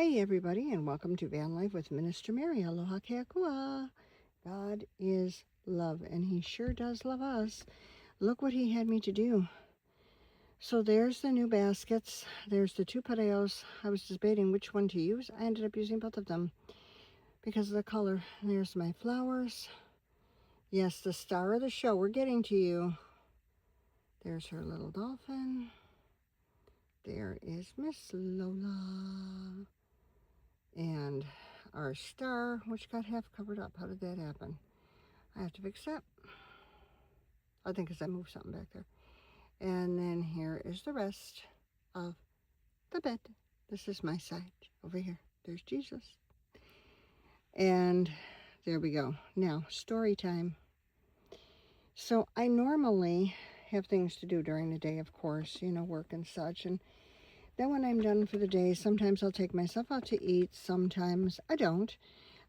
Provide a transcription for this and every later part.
Hey everybody, and welcome to Van Life with Minister Mary. Aloha keakua. God is love, and He sure does love us. Look what He had me to do. So there's the new baskets. There's the two pareos. I was debating which one to use. I ended up using both of them because of the color. There's my flowers. Yes, the star of the show. We're getting to you. There's her little dolphin. There is Miss Lola. And our star, which got half covered up. How did that happen? I have to fix that. I think because I moved something back there. And then here is the rest of the bed. This is my side over here. There's Jesus. And there we go. Now, story time. So I normally have things to do during the day, of course, work and such. And then when I'm done for the day, sometimes I'll take myself out to eat. Sometimes I don't.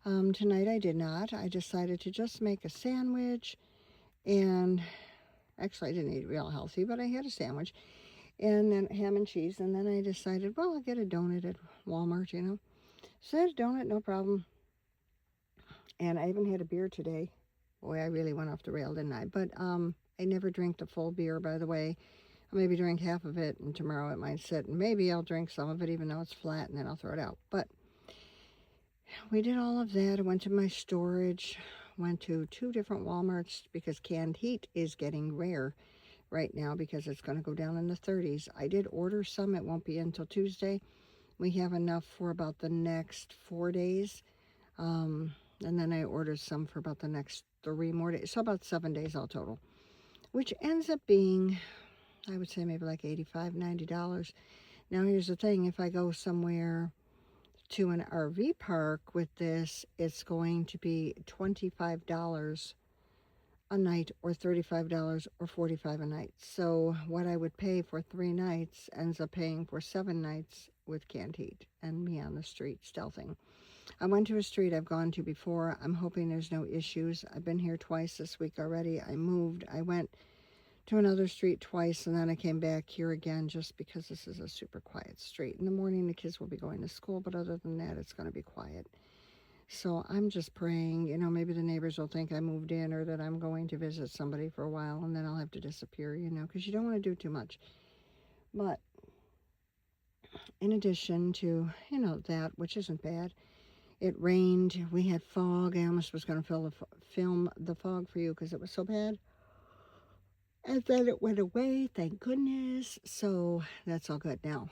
Tonight I did not. I decided to just make a sandwich, and actually I didn't eat real healthy, but I had a sandwich and then ham and cheese, and then I decided, well, I'll get a donut at Walmart, So I had a donut, no problem. And I even had a beer today. Boy, I really went off the rail, didn't I? But I never drink the full beer, by the way. I'll maybe drink half of it, and tomorrow it might sit, and maybe I'll drink some of it even though it's flat, and then I'll throw it out. But we did all of that. I went to my storage, went to 2 different Walmarts because canned heat is getting rare right now because it's going to go down in the 30s. I did order some. It won't be until Tuesday. We have enough for about the next 4 days. And then I ordered some for about the next 3 more days. So about 7 days all total, which ends up being, I would say maybe like $85, $90. Now here's the thing. If I go somewhere to an RV park with this, it's going to be $25 a night or $35 or $45 a night. So what I would pay for 3 nights ends up paying for 7 nights with canned heat and me on the street stealthing. I went to a street I've gone to before. I'm hoping there's no issues. I've been here twice this week already. I moved. I went to another street twice, and then I came back here again just because this is a super quiet street. In the morning, the kids will be going to school, but other than that, it's going to be quiet. So I'm just praying, maybe the neighbors will think I moved in or that I'm going to visit somebody for a while, and then I'll have to disappear, because you don't want to do too much. But in addition to, that, which isn't bad, it rained. We had fog. I almost was going to film the fog for you because it was so bad. And then it went away, thank goodness. So that's all good. Now,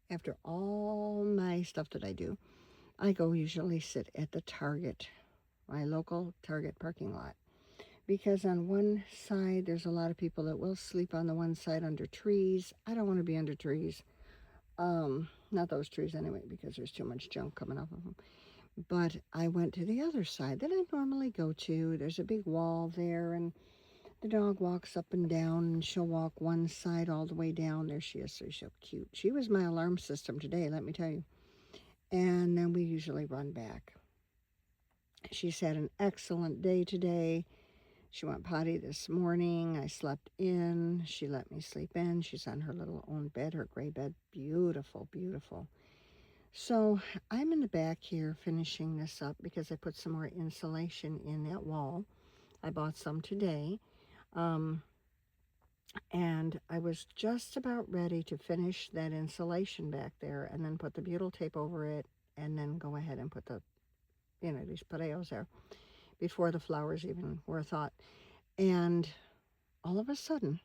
after all my stuff that I do, I go usually sit at the Target, my local Target parking lot. Because on one side, there's a lot of people that will sleep on the one side under trees. I don't want to be under trees. Not those trees anyway, because there's too much junk coming off of them. But I went to the other side that I normally go to. There's a big wall there, and the dog walks up and down, and she'll walk one side all the way down. There she is. She's so cute. She was my alarm system today, let me tell you. And then we usually run back. She's had an excellent day today. She went potty this morning. I slept in. She let me sleep in. She's on her little own bed, her gray bed. Beautiful, beautiful. So I'm in the back here finishing this up because I put some more insulation in that wall. I bought some today. And I was just about ready to finish that insulation back there and then put the butyl tape over it and then go ahead and put these pareos there before the flowers even were a thought. And all of a sudden,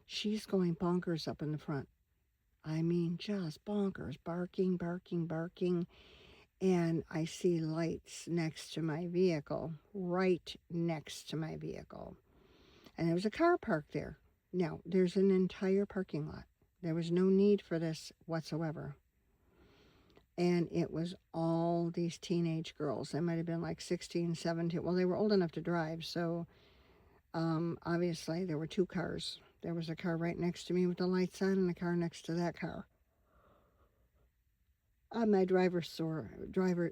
she's going bonkers up in the front. I mean, just bonkers, barking, barking, barking. And I see lights next to my vehicle, right next to my vehicle. And there was a car parked there. Now, there's an entire parking lot. There was no need for this whatsoever. And it was all these teenage girls. They might have been like 16, 17. Well, they were old enough to drive, so obviously there were 2 cars. There was a car right next to me with the lights on and a car next to that car on my driver's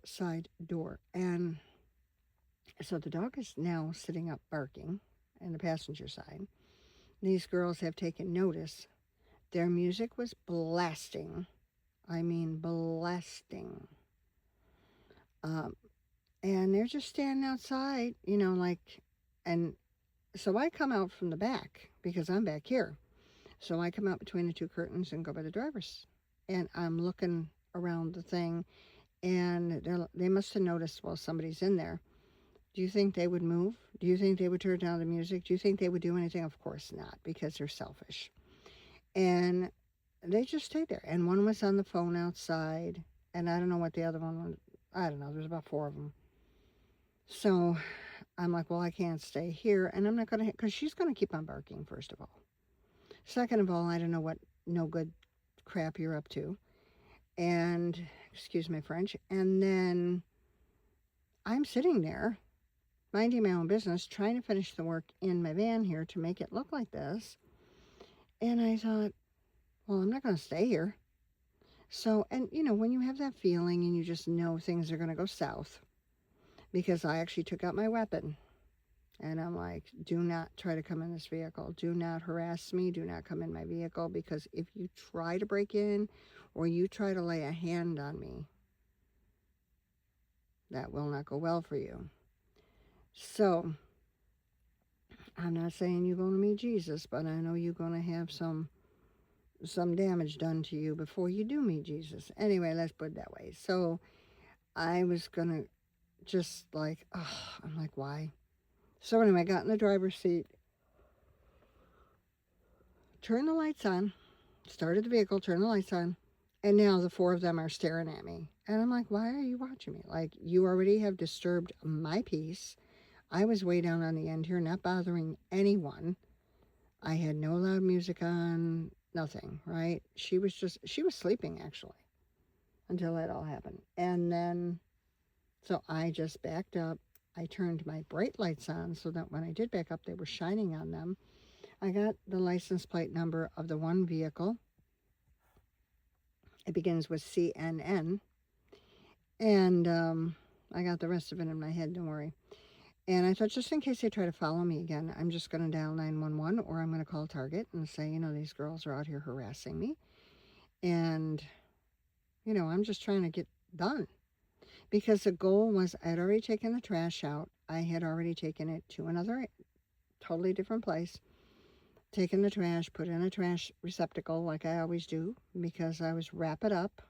side door. And so the dog is now sitting up barking in the passenger side. These girls have taken notice. Their music was blasting I mean, blasting. Um, and they're just standing outside, and so I come out from the back because I'm back here. So I come out between the two curtains and go by the driver's. And I'm looking around the thing, and they must have noticed, well, somebody's in there. Do you think they would move? Do you think they would turn down the music? Do you think they would do anything? Of course not, because they're selfish. And they just stayed there. And one was on the phone outside, and I don't know what the other one was. I don't know. There's about four of them. So I'm like, well, I can't stay here, and I'm not going to, because she's going to keep on barking, first of all. Second of all, I don't know what no good crap you're up to. And, excuse my French. And then I'm sitting there, minding my own business, trying to finish the work in my van here to make it look like this. And I thought, well, I'm not going to stay here. So, and when you have that feeling and you just know things are going to go south, because I actually took out my weapon and I'm like, do not try to come in this vehicle. Do not harass me. Do not come in my vehicle, because if you try to break in or you try to lay a hand on me, that will not go well for you. So, I'm not saying you're going to meet Jesus, but I know you're going to have some damage done to you before you do meet Jesus. Anyway, let's put it that way. So, I was going to just like, I'm like, why? So anyway, I got in the driver's seat, turned the lights on, started the vehicle, turned the lights on, and now the four of them are staring at me. And I'm like, why are you watching me? Like, you already have disturbed my peace. I was way down on the end here, not bothering anyone. I had no loud music on, nothing, right? She was sleeping actually until that all happened. And then, so I just backed up. I turned my bright lights on so that when I did back up, they were shining on them. I got the license plate number of the one vehicle. It begins with CNN. And I got the rest of it in my head, don't worry. And I thought, just in case they try to follow me again, I'm just going to dial 911, or I'm going to call Target and say, these girls are out here harassing me. And, I'm just trying to get done. Because the goal was, I had already taken the trash out. I had already taken it to another totally different place. Taken the trash, put it in a trash receptacle like I always do, because I always wrap it up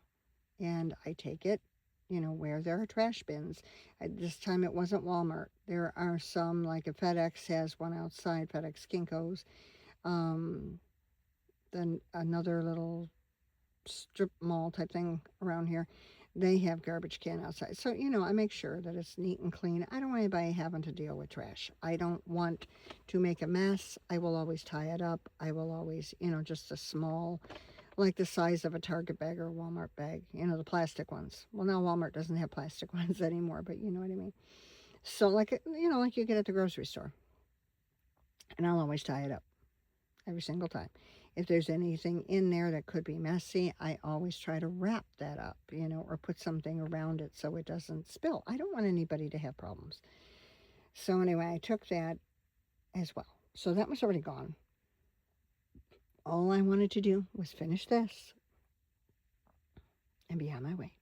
and I take it, where there are trash bins. This time it wasn't Walmart. There are some, like a FedEx has one outside, FedEx Kinko's. Then another little strip mall type thing around here, they have garbage can outside. So, I make sure that it's neat and clean. I don't want anybody having to deal with trash. I don't want to make a mess. I will always tie it up. I will always, just a small, like the size of a Target bag or a Walmart bag, the plastic ones. Well, now Walmart doesn't have plastic ones anymore, but you know what I mean. So like, like you get at the grocery store. And I'll always tie it up every single time. If there's anything in there that could be messy, I always try to wrap that up, or put something around it so it doesn't spill. I don't want anybody to have problems. So anyway, I took that as well. So that was already gone. All I wanted to do was finish this and be on my way.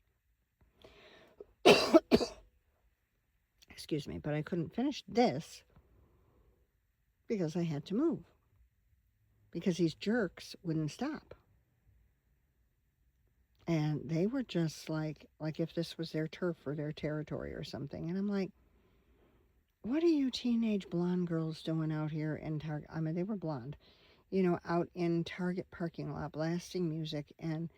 Excuse me, but I couldn't finish this because I had to move. Because these jerks wouldn't stop. And they were just like if this was their turf or their territory or something. And I'm like, what are you teenage blonde girls doing out here in Target? I mean, they were blonde, out in Target parking lot blasting music. And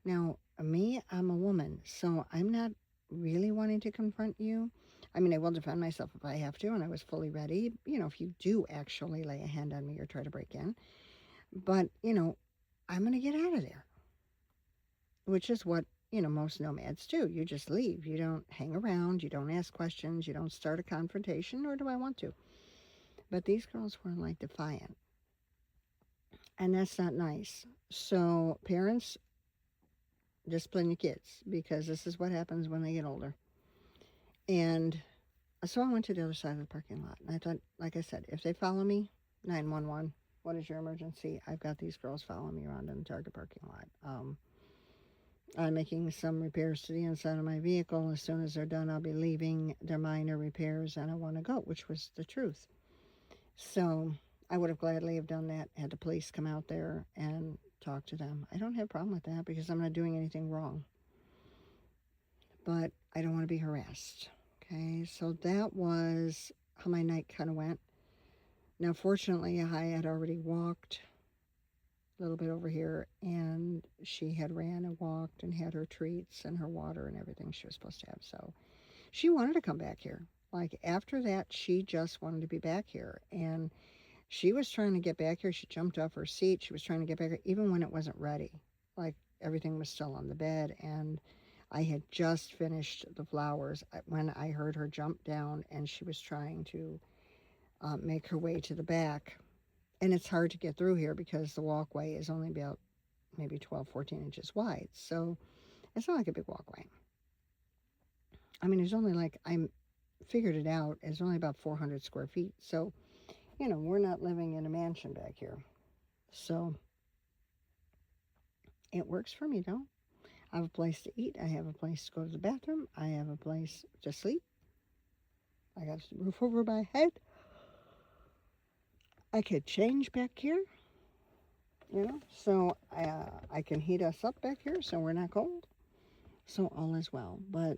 now, me, I'm a woman, so I'm not really wanting to confront you. I mean, I will defend myself if I have to, and I was fully ready, if you do actually lay a hand on me or try to break in. But, I'm going to get out of there, which is what, most nomads do. You just leave. You don't hang around. You don't ask questions. You don't start a confrontation, nor do I want to. But these girls were like defiant. And that's not nice. So parents, discipline your kids, because this is what happens when they get older. And so I went to the other side of the parking lot. And I thought, like I said, if they follow me, 911. What is your emergency? I've got these girls following me around in the Target parking lot. I'm making some repairs to the inside of my vehicle. As soon as they're done, I'll be leaving. They're minor repairs, and I want to go, which was the truth. So I would have gladly have done that, had the police come out there and talk to them. I don't have a problem with that because I'm not doing anything wrong. But I don't want to be harassed. Okay, so that was how my night kind of went. Now, fortunately, I had already walked a little bit over here, and she had ran and walked and had her treats and her water and everything she was supposed to have. So she wanted to come back here. Like after that, she just wanted to be back here. And she was trying to get back here. She jumped off her seat. She was trying to get back here, even when it wasn't ready. Like everything was still on the bed. And I had just finished the flowers when I heard her jump down, and she was trying to make her way to the back. And it's hard to get through here because the walkway is only about maybe 12, 14 inches wide. So it's not like a big walkway. I mean, there's only like, I figured it out, it's only about 400 square feet. So, we're not living in a mansion back here. So it works for me, though. I have a place to eat. I have a place to go to the bathroom. I have a place to sleep. I got a roof over my head. I could change back here, so I can heat us up back here so we're not cold. So all is well. But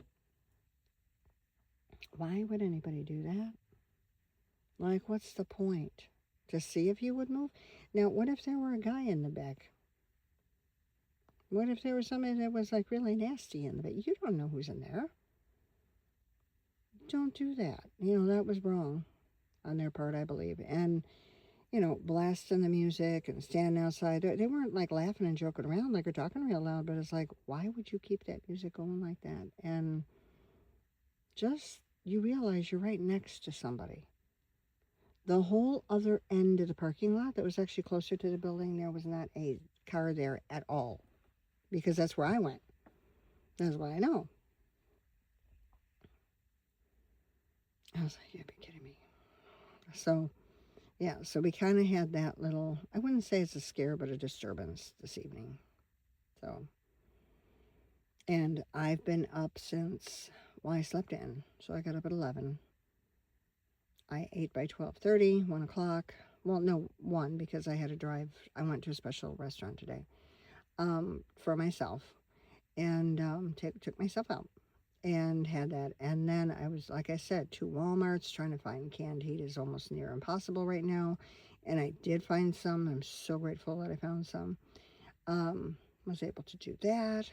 why would anybody do that? Like, what's the point? To see if you would move? Now, what if there were a guy in the back? What if there was somebody that was like really nasty in the back? You don't know who's in there. Don't do that. That was wrong on their part, I believe. And, blasting the music and standing outside. They weren't like laughing and joking around like they're talking real loud, but it's like, why would you keep that music going like that? And just, you realize you're right next to somebody. The whole other end of the parking lot that was actually closer to the building, there was not a car there at all, because that's where I went. That's what I know. I was like, you'd be kidding me. So, yeah, so we kind of had that little, I wouldn't say it's a scare, but a disturbance this evening. So, and I've been up since, well, I slept in. So I got up at 11. I ate by 12:30, 1 o'clock. Well, no, 1, because I had to drive. I went to a special restaurant today for myself, and took myself out and had that. And then I was, like I said, to Walmart's trying to find canned heat is almost near impossible right now. And I did find some. I'm so grateful that I found some. Was able to do that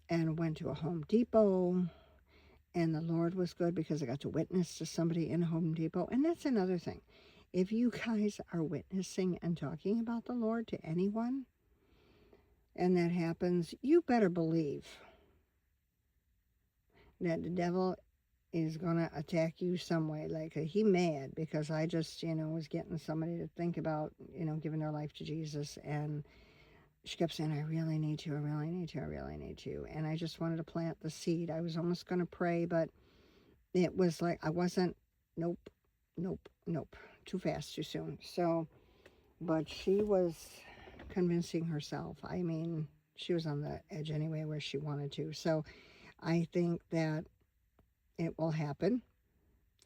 and went to a Home Depot. And the Lord was good because I got to witness to somebody in Home Depot. And that's another thing. If you guys are witnessing and talking about the Lord to anyone, and that happens, you better believe that the devil is going to attack you some way. Like, he mad because I just, was getting somebody to think about, giving their life to Jesus. And she kept saying, I really need to, I really need to, I really need to. And I just wanted to plant the seed. I was almost going to pray, but it was like, I wasn't, nope, nope, nope. Too fast, too soon. So, but she was convincing herself. I mean, she was on the edge anyway where she wanted to. So I think that it will happen.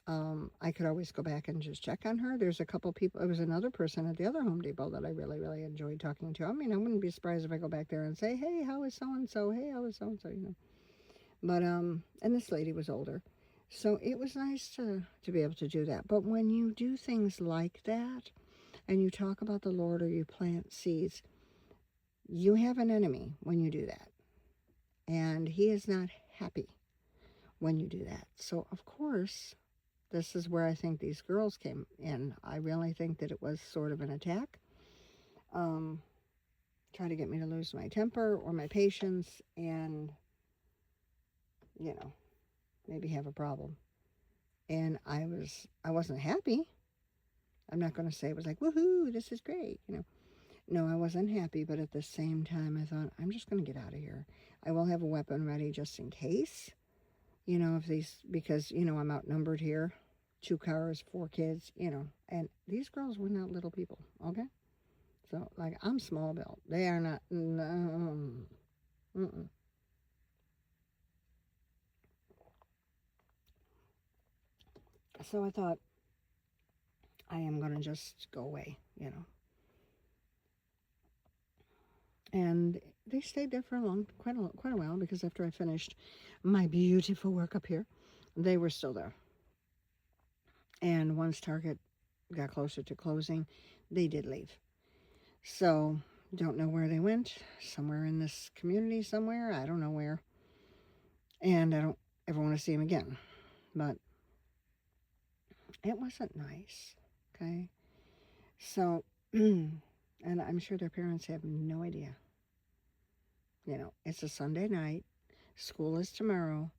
I could always go back and just check on her. There's a couple people. It was another person at the other Home Depot that I really, really enjoyed talking to. I mean, I wouldn't be surprised if I go back there and say, hey, how is so-and-so? Hey, how is so-and-so, But, and this lady was older. So it was nice to be able to do that. But when you do things like that, and you talk about the Lord or you plant seeds, you have an enemy when you do that. And he is not happy when you do that. So, of course, this is where I think these girls came in. I really think that it was sort of an attack. Try to get me to lose my temper or my patience and, maybe have a problem. And I wasn't happy. I'm not going to say it was like, woohoo, this is great, No, I wasn't happy, but at the same time, I thought, I'm just going to get out of here. I will have a weapon ready just in case, because, I'm outnumbered here. 2 cars, 4 kids, and these girls were not little people, okay? So, like, I'm small built. They are not, Mm-mm. So I thought, I am going to just go away, you know. And they stayed there for quite a while, because after I finished my beautiful work up here, they were still there. And once Target got closer to closing, they did leave. So, don't know where they went. Somewhere in this community, somewhere. I don't know where. And I don't ever want to see them again. But it wasn't nice. Okay. So, and I'm sure their parents have no idea. You know, it's a Sunday night. School is tomorrow.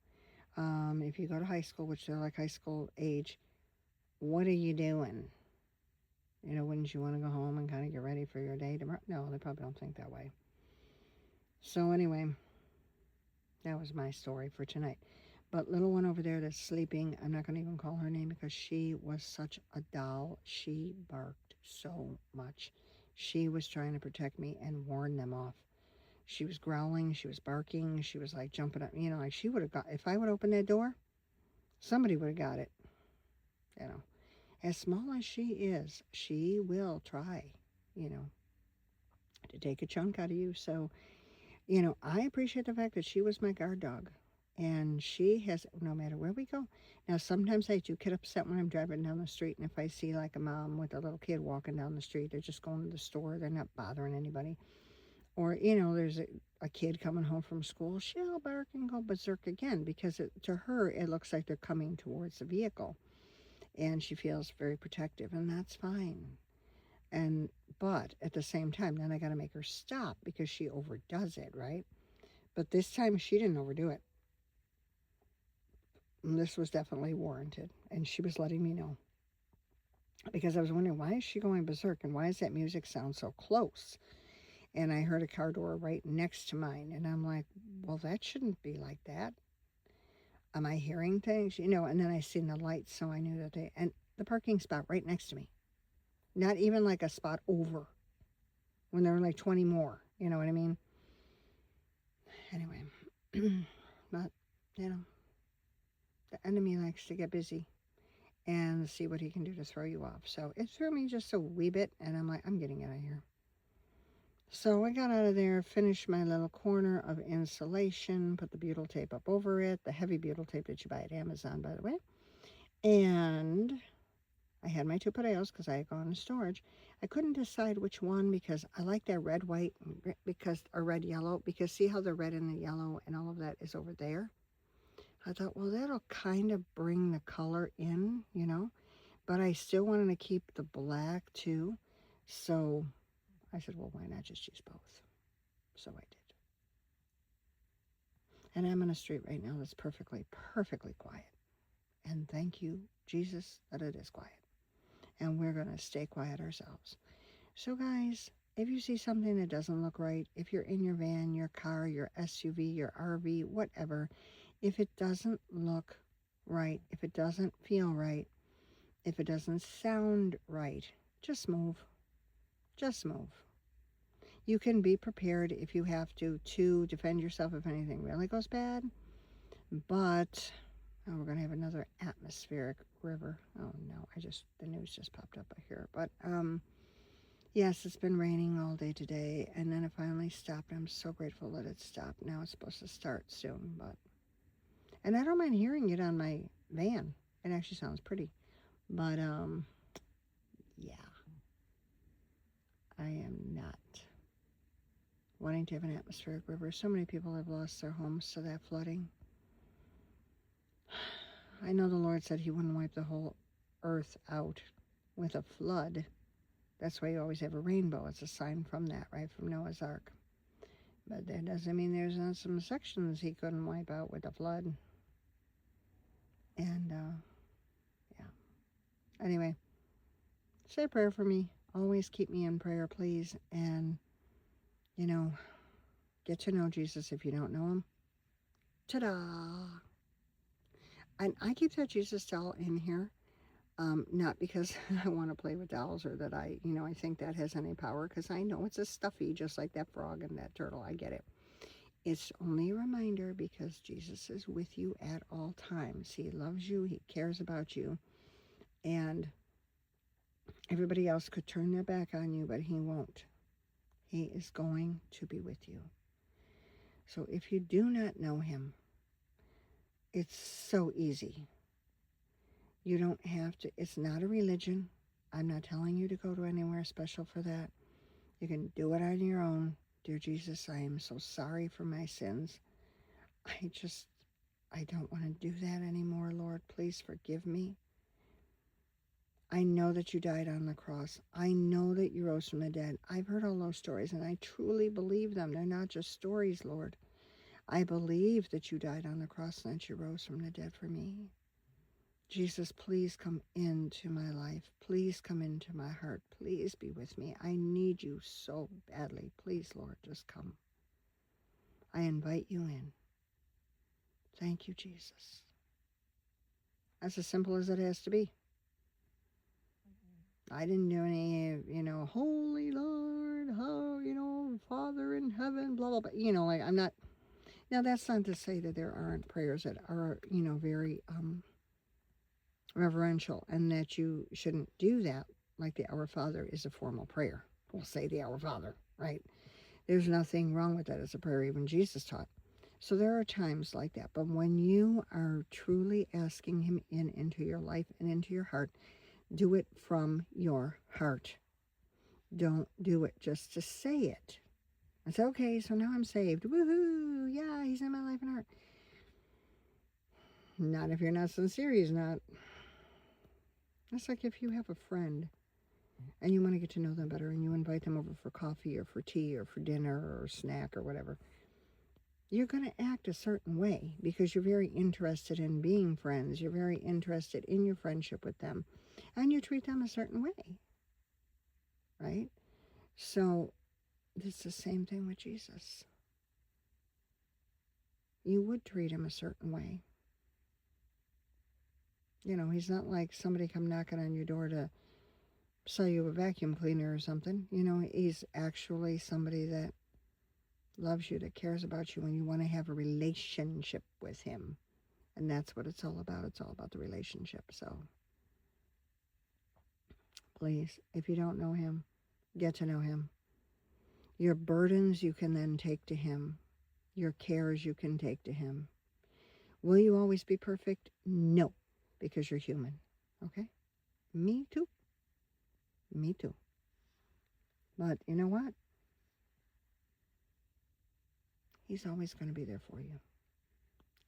If you go to high school, which they're like high school age, what are you doing? You know, wouldn't you want to go home and kind of get ready for your day tomorrow? No, they probably don't think that way. So anyway, that was my story for tonight. But little one over there that's sleeping, I'm not going to even call her name because she was such a doll. She barked so much. She was trying to protect me and warn them off. She was growling, she was barking, she was like jumping up, you know, like she would have got, if I would open that door, somebody would have got it, you know. As small as she is, she will try, you know, to take a chunk out of you. So, you know, I appreciate the fact that she was my guard dog. And she has, no matter where we go. Now, sometimes I do get upset when I'm driving down the street, and if I see like a mom with a little kid walking down the street, they're just going to the store, they're not bothering anybody. Or, you know, there's a kid coming home from school, she'll bark and go berserk again, because to her, it looks like they're coming towards the vehicle. And she feels very protective, and that's fine. And, but at the same time, then I got to make her stop because she overdoes it, right? But this time she didn't overdo it. And this was definitely warranted. And she was letting me know. Because I was wondering, why is she going berserk? And why does that music sound so close? And I heard a car door right next to mine. And I'm like, well, that shouldn't be like that. Am I hearing things? You know, and then I seen the lights, so I knew that and the parking spot right next to me. Not even like a spot over when there were like 20 more. You know what I mean? Anyway, but, you know, the enemy likes to get busy and see what he can do to throw you off. So it threw me just a wee bit, and I'm like, I'm getting out of here. So I got out of there, finished my little corner of insulation, put the butyl tape up over it, the heavy butyl tape that you buy at Amazon, by the way. And I had my two pareos because I had gone to storage. I couldn't decide which one because I like that red, white, or red, yellow, because see how the red and the yellow and all of that is over there? I thought, well, that'll kind of bring the color in, you know, but I still wanted to keep the black too. So I said, well, why not just use both? So I did. And I'm on a street right now that's perfectly, perfectly quiet. And thank you, Jesus, that it is quiet. And we're going to stay quiet ourselves. So, guys, if you see something that doesn't look right, if you're in your van, your car, your SUV, your RV, whatever, if it doesn't look right, if it doesn't feel right, if it doesn't sound right, just move. Just move. You can be prepared if you have to defend yourself if anything really goes bad. But we're going to have another atmospheric river. Oh no, the news just popped up here. But yes, it's been raining all day today, and then it finally stopped. I'm so grateful that it stopped. Now it's supposed to start soon, and I don't mind hearing it on my van. It actually sounds pretty. But yeah, I am not wanting to have an atmospheric river. So many people have lost their homes to that flooding. I know the Lord said he wouldn't wipe the whole earth out with a flood. That's why you always have a rainbow. It's a sign from that, right? From Noah's Ark. But that doesn't mean there's not some sections he couldn't wipe out with a flood. And, yeah. Anyway, say a prayer for me. Always keep me in prayer, please. And, you know, get to know Jesus if you don't know him. Ta-da! And I keep that Jesus doll in here. Not because I want to play with dolls or that I think that has any power, because I know it's a stuffy just like that frog and that turtle. I get it. It's only a reminder because Jesus is with you at all times. He loves you. He cares about you. And everybody else could turn their back on you, but he won't. He is going to be with you. So if you do not know him, it's so easy. You don't have to. It's not a religion. I'm not telling you to go to anywhere special for that. You can do it on your own. Dear Jesus, I am so sorry for my sins. I don't want to do that anymore, Lord. Please forgive me. I know that you died on the cross. I know that you rose from the dead. I've heard all those stories, and I truly believe them. They're not just stories, Lord. I believe that you died on the cross and that you rose from the dead for me. Jesus, please come into my life. Please come into my heart. Please be with me. I need you so badly. Please, Lord, just come. I invite you in. Thank you, Jesus. That's as simple as it has to be. I didn't do any, Holy Lord, Father in heaven, blah, blah, blah. Like I'm not. Now, that's not to say that there aren't prayers that are, very reverential and that you shouldn't do that. Like the Our Father is a formal prayer. We'll say the Our Father, right? There's nothing wrong with that as a prayer even Jesus taught. So there are times like that. But when you are truly asking him into your life and into your heart, do it from your heart. Don't do it just to say it. It's okay, so now I'm saved. Woohoo! Yeah, he's in my life and heart. Not if you're not sincere, he's not. It's like if you have a friend and you want to get to know them better and you invite them over for coffee or for tea or for dinner or snack or whatever. You're going to act a certain way because you're very interested in being friends. You're very interested in your friendship with them. And you treat them a certain way. Right? So it's the same thing with Jesus. You would treat him a certain way. He's not like somebody come knocking on your door to sell you a vacuum cleaner or something. He's actually somebody that loves you, that cares about you, and you want to have a relationship with him. And that's what it's all about. It's all about the relationship. So please, if you don't know him, get to know him. Your burdens you can then take to him. Your cares you can take to him. Will you always be perfect? No, because you're human. Okay? Me too. Me too. But you know what? He's always going to be there for you.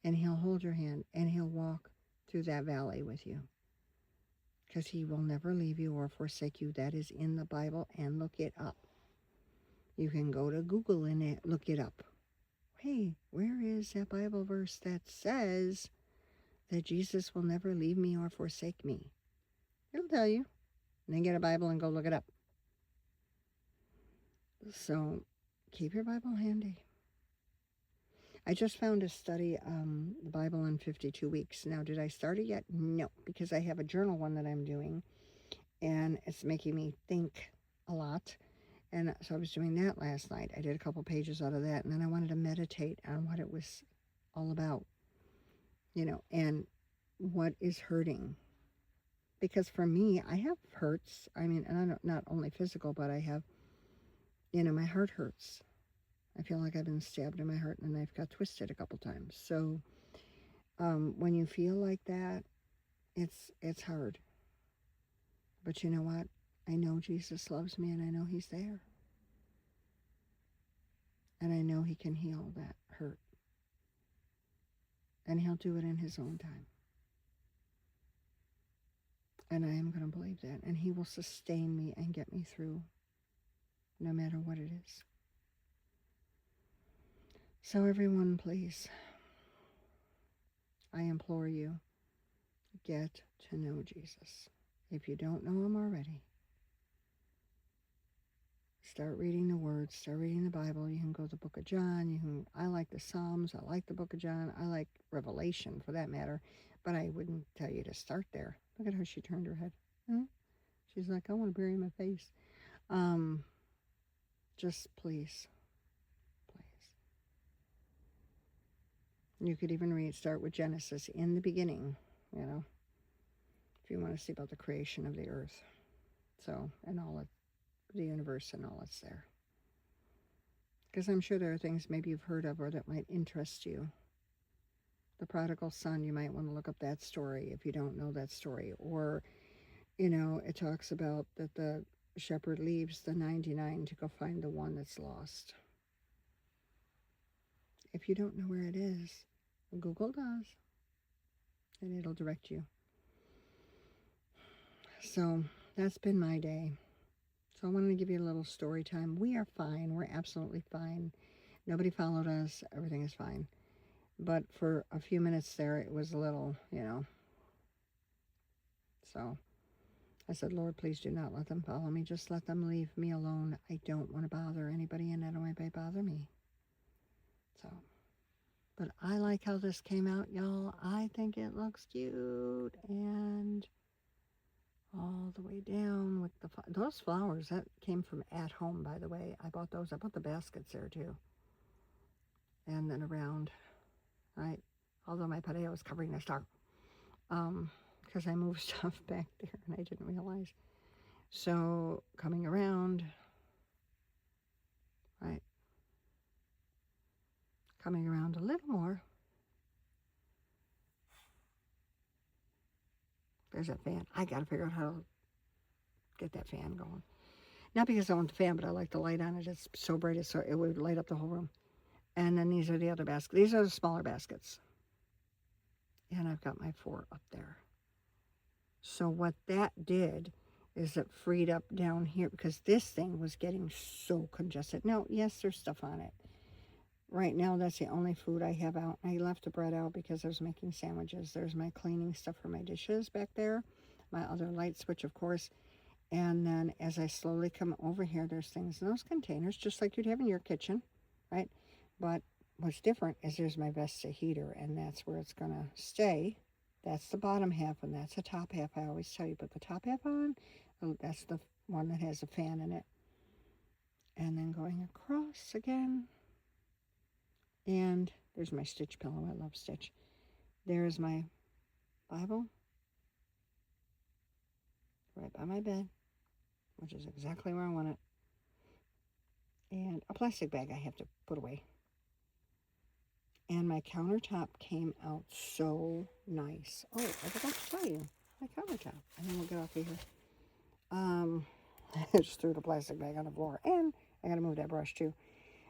And he'll hold your hand and he'll walk through that valley with you. Because he will never leave you or forsake you. That is in the Bible, and look it up. You can go to Google and look it up. Hey, where is that Bible verse that says that Jesus will never leave me or forsake me? It'll tell you. And then get a Bible and go look it up. So keep your Bible handy. I just found a study, the Bible in 52 weeks. Now, did I start it yet? No, because I have a journal one that I'm doing, and it's making me think a lot. And so I was doing that last night. I did a couple pages out of that, and then I wanted to meditate on what it was all about, and what is hurting. Because for me, I have hurts. I mean, and I don't, not only physical, but I have, my heart hurts. I feel like I've been stabbed in my heart and the knife got twisted a couple times. So when you feel like that, it's hard. But you know what? I know Jesus loves me and I know he's there. And I know he can heal that hurt. And he'll do it in his own time. And I am going to believe that. And he will sustain me and get me through no matter what it is. So everyone, please, I implore you, get to know Jesus. If you don't know him already, start reading the words, start reading the Bible. You can go to the book of John. I like the Psalms. I like the book of John. I like Revelation for that matter. But I wouldn't tell you to start there. Look at how she turned her head. She's like, I want to bury my face. Just please. You could even start with Genesis, in the beginning, you know, if you want to see about the creation of the earth. So, and all of the universe and all that's there. Because I'm sure there are things maybe you've heard of or that might interest you. The prodigal son, you might want to look up that story if you don't know that story. Or, you know, it talks about that the shepherd leaves the 99 to go find the one that's lost. If you don't know where it is, Google does, and it'll direct you. So that's been my day. So I wanted to give you a little story time. We are fine. We're absolutely fine. Nobody followed us. Everything is fine. But for a few minutes there, it was a little, you know. So I said, Lord, please do not let them follow me. Just let them leave me alone. I don't want to bother anybody, and I don't want anybody to bother me. So, but I like how this came out, y'all. I think it looks cute. And all the way down with those flowers. That came from At Home, by the way. I bought those. I bought the baskets there, too. And then around, right? Although my patio was covering the star. Because I moved stuff back there and I didn't realize. So coming around, right? Coming around a little more. There's that fan. I got to figure out how to get that fan going. Not because I want the fan, but I like the light on it. It's so bright, so it would light up the whole room. And then these are the other baskets. These are the smaller baskets. And I've got my 4 up there. So what that did is it freed up down here because this thing was getting so congested. Now, yes, there's stuff on it. Right now, that's the only food I have out. I left the bread out because I was making sandwiches. There's my cleaning stuff for my dishes back there. My other light switch, of course. And then as I slowly come over here, there's things in those containers, just like you'd have in your kitchen, right? But what's different is there's my Vesta heater, and that's where it's going to stay. That's the bottom half, and that's the top half. I always tell you, put the top half on. That's the one that has a fan in it. And then going across again. And there's my Stitch pillow. I love Stitch. There's my Bible. Right by my bed, which is exactly where I want it. And a plastic bag I have to put away. And my countertop came out so nice. Oh, I forgot to tell you. My countertop. And then we'll get off of here. I just threw the plastic bag on the floor. And I got to move that brush too.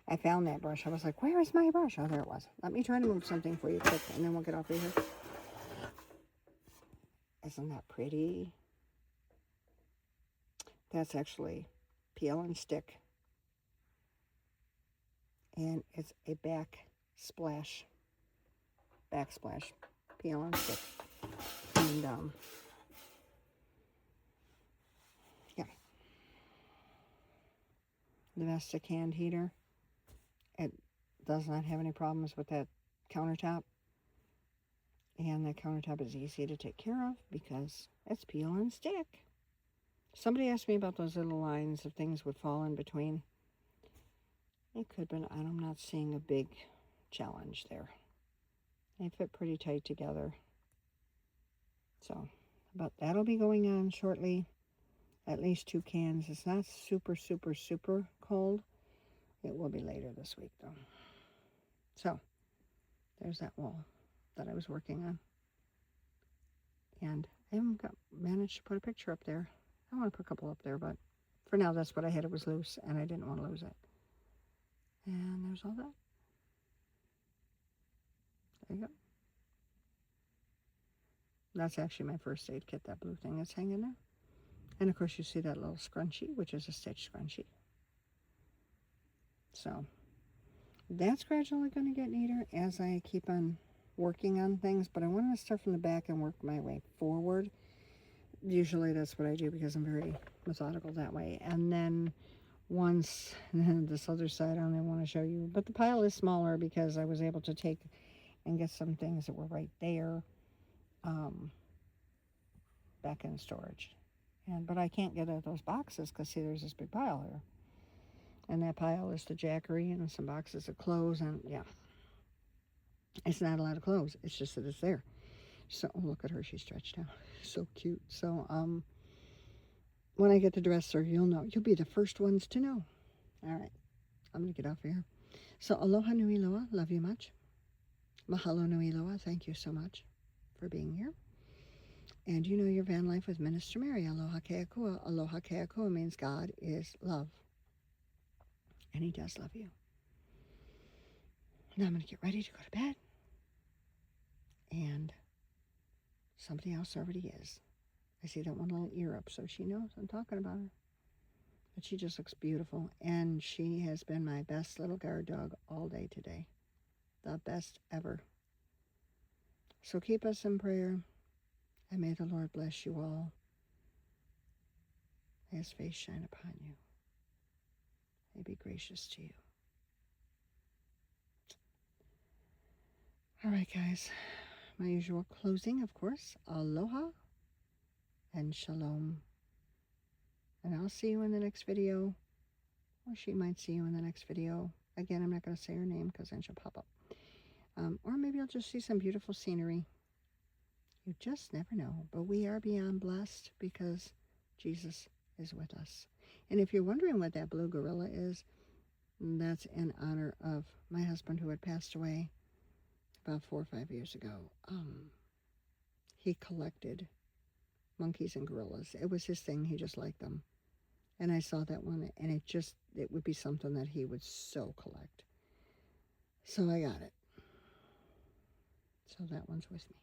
I found that brush. I was like, where is my brush? Oh, there it was. Let me try to move something for you quick, and then we'll get off of here. Isn't that pretty? That's actually peel and stick. And it's a backsplash, peel and stick. And, yeah. The Vesta canned heater. It does not have any problems with that countertop. And that countertop is easy to take care of because it's peel and stick. Somebody asked me about those little lines of things would fall in between. It could, but I'm not seeing a big challenge there. They fit pretty tight together. So, but that'll be going on shortly. At least 2 cans. It's not super, super, super cold. It will be later this week, though. So, there's that wall that I was working on. And I haven't managed to put a picture up there. I want to put a couple up there, but for now, that's what I had. It was loose, and I didn't want to lose it. And there's all that. There you go. That's actually my first aid kit, that blue thing that's hanging there. And, of course, you see that little scrunchie, which is a Stitch scrunchie. So, that's gradually going to get neater as I keep on working on things. But I want to start from the back and work my way forward. Usually that's what I do because I'm very methodical that way. And then once this other side, I don't even want to show you. But the pile is smaller because I was able to take and get some things that were right there back in storage. But I can't get out those boxes because, see, there's this big pile here. And that pile is the Jackery and some boxes of clothes. And, yeah. It's not a lot of clothes. It's just that it's there. So oh, look at her. She's stretched out. So cute. So when I get to dress her, you'll know. You'll be the first ones to know. All right. I'm going to get off here. So aloha nui loa. Love you much. Mahalo nui loa. Thank you so much for being here. And you know your van life with Minister Mary. Aloha keakua. Aloha keakua means God is love. And he does love you. Now I'm going to get ready to go to bed. And somebody else already is. I see that one little ear up, so she knows I'm talking about her. But she just looks beautiful. And she has been my best little guard dog all day today. The best ever. So keep us in prayer. And may the Lord bless you all. May his face shine upon you. May be gracious to you. All right, guys. My usual closing, of course. Aloha and shalom. And I'll see you in the next video. Or she might see you in the next video. Again, I'm not going to say her name because then she'll pop up. Or maybe I'll just see some beautiful scenery. You just never know. But we are beyond blessed because Jesus is with us. And if you're wondering what that blue gorilla is, that's in honor of my husband who had passed away about 4 or 5 years ago. He collected monkeys and gorillas. It was his thing. He just liked them. And I saw that one, and it would be something that he would so collect. So I got it. So that one's with me.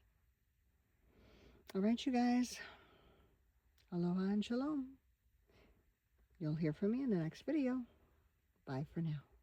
All right, you guys. Aloha and shalom. You'll hear from me in the next video. Bye for now.